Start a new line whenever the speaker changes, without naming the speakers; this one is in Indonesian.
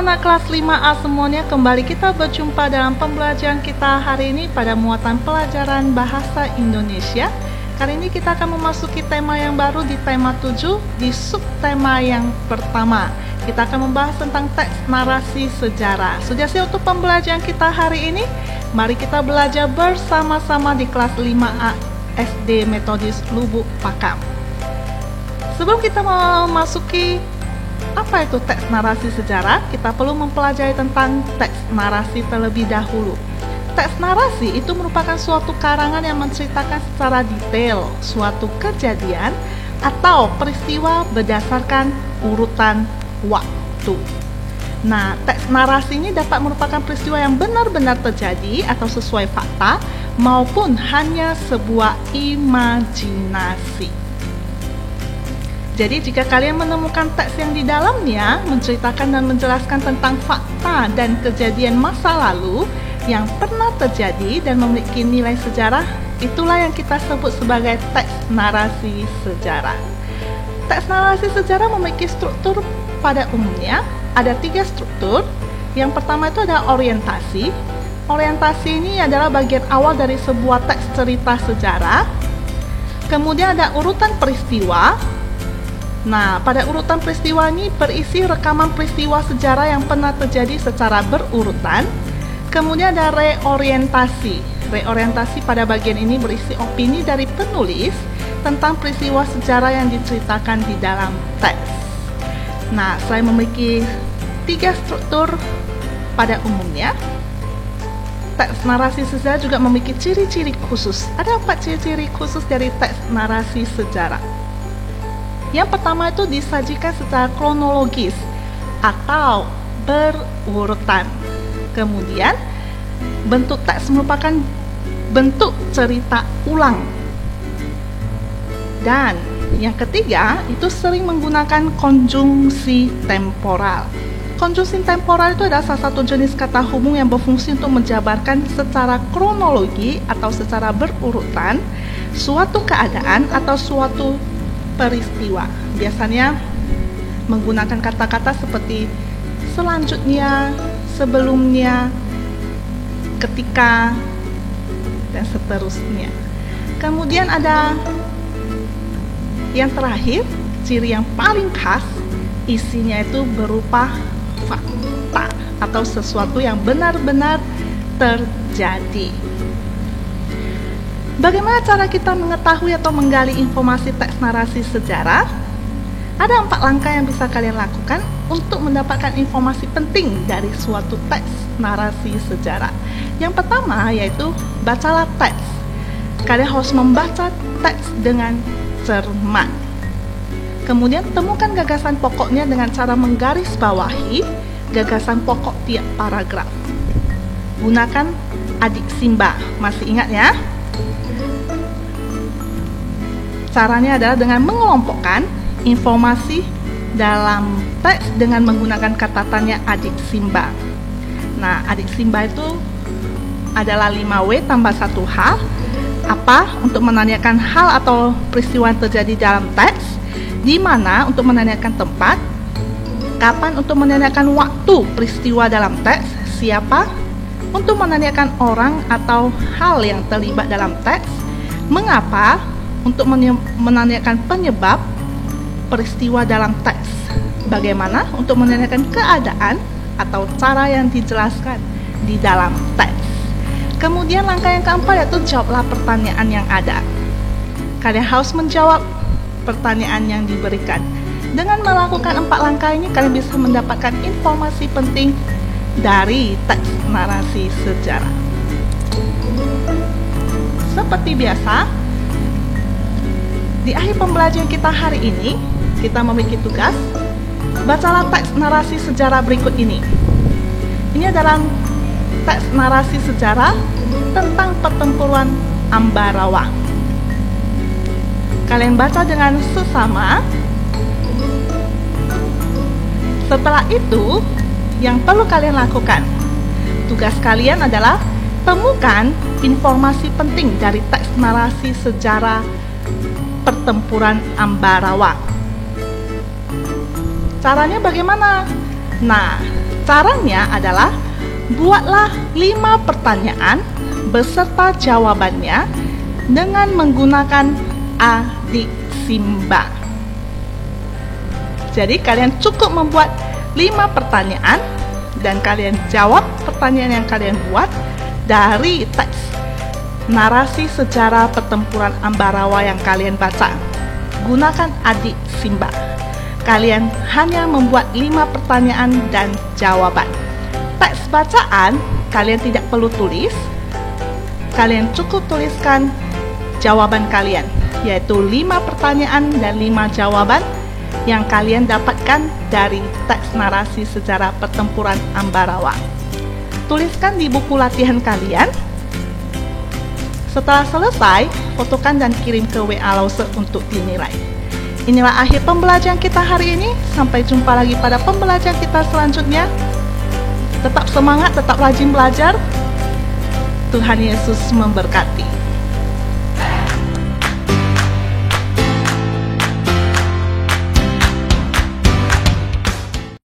anak kelas 5A semuanya, kembali kita berjumpa dalam pembelajaran kita hari ini pada muatan pelajaran Bahasa Indonesia. Kali ini kita akan memasuki tema yang baru di tema 7 di subtema yang pertama. Kita akan membahas tentang teks narasi sejarah. Sudah siap untuk pembelajaran kita hari ini? Mari kita belajar bersama-sama di kelas 5A SD Metodis Lubuk Pakam. Sebelum kita memasuki apa itu teks narasi sejarah, kita perlu mempelajari tentang teks narasi terlebih dahulu. Teks narasi itu merupakan suatu karangan yang menceritakan secara detail suatu kejadian atau peristiwa berdasarkan urutan waktu. Nah, teks narasi ini dapat merupakan peristiwa yang benar-benar terjadi atau sesuai fakta maupun hanya sebuah imajinasi. Jadi jika kalian menemukan teks yang di dalamnya menceritakan dan menjelaskan tentang fakta dan kejadian masa lalu yang pernah terjadi dan memiliki nilai sejarah, itulah yang kita sebut sebagai teks narasi sejarah. Teks narasi sejarah memiliki struktur pada umumnya, ada 3 struktur. Yang pertama itu ada orientasi. Orientasi ini adalah bagian awal dari sebuah teks cerita sejarah. Kemudian ada urutan peristiwa. Nah, pada urutan peristiwa ini berisi rekaman peristiwa sejarah yang pernah terjadi secara berurutan. Kemudian ada reorientasi. Reorientasi pada bagian ini berisi opini dari penulis tentang peristiwa sejarah yang diceritakan di dalam teks. Nah, selain memiliki 3 struktur pada umumnya, teks narasi sejarah juga memiliki ciri-ciri khusus. Ada 4 ciri-ciri khusus dari teks narasi sejarah. Yang pertama itu disajikan secara kronologis atau berurutan. Kemudian, bentuk teks merupakan bentuk cerita ulang. Dan yang ketiga itu sering menggunakan konjungsi temporal. Konjungsi temporal itu adalah salah satu jenis kata hubung yang berfungsi untuk menjabarkan secara kronologi atau secara berurutan suatu keadaan atau suatu peristiwa. Biasanya menggunakan kata-kata seperti selanjutnya, sebelumnya, ketika, dan seterusnya. Kemudian ada yang terakhir, ciri yang paling khas, isinya itu berupa fakta atau sesuatu yang benar-benar terjadi. Bagaimana cara kita mengetahui atau menggali informasi teks narasi sejarah? Ada 4 langkah yang bisa kalian lakukan untuk mendapatkan informasi penting dari suatu teks narasi sejarah. Yang pertama yaitu bacalah teks. Kalian harus membaca teks dengan cermat. Kemudian temukan gagasan pokoknya dengan cara menggarisbawahi gagasan pokok tiap paragraf. Gunakan adik Simba. Masih ingat ya? Caranya adalah dengan mengelompokkan informasi dalam teks dengan menggunakan kata tanya adik Simba. Nah, adik Simba itu adalah 5W tambah 1H. Apa? Untuk menanyakan hal atau peristiwa yang terjadi dalam teks. Di mana untuk menanyakan tempat. Kapan untuk menanyakan waktu peristiwa dalam teks. Siapa? Untuk menanyakan orang atau hal yang terlibat dalam teks. Mengapa? Untuk menanyakan penyebab peristiwa dalam teks. Bagaimana? Untuk menanyakan keadaan atau cara yang dijelaskan di dalam teks. Kemudian langkah yang keempat yaitu jawablah pertanyaan yang ada. Kalian harus menjawab pertanyaan yang diberikan. Dengan melakukan 4 langkah ini, kalian bisa mendapatkan informasi penting dari teks narasi sejarah. Seperti biasa, di akhir pembelajaran kita hari ini, kita memiliki tugas, bacalah teks narasi sejarah berikut ini. Ini adalah teks narasi sejarah tentang pertempuran Ambarawa. Kalian baca dengan sesama. Setelah itu, yang perlu kalian lakukan, tugas kalian adalah temukan informasi penting dari teks narasi sejarah pertempuran Ambarawa. Caranya bagaimana? Nah, Caranya adalah buatlah 5 pertanyaan beserta jawabannya dengan menggunakan adik Simba. Jadi kalian cukup membuat 5 pertanyaan dan kalian jawab pertanyaan yang kalian buat dari teks narasi sejarah pertempuran Ambarawa yang kalian baca. Gunakan adik Simba. Kalian hanya membuat 5 pertanyaan dan jawaban. Teks bacaan kalian tidak perlu tulis. Kalian cukup tuliskan jawaban kalian, yaitu 5 pertanyaan dan 5 jawaban yang kalian dapatkan dari teks narasi sejarah pertempuran Ambarawa. Tuliskan di buku latihan kalian. Setelah selesai, fotokan dan kirim ke WA Lause untuk dinilai. Inilah akhir pembelajaran kita hari ini. Sampai jumpa lagi pada pembelajaran kita selanjutnya. Tetap semangat, tetap rajin belajar. Tuhan Yesus memberkati.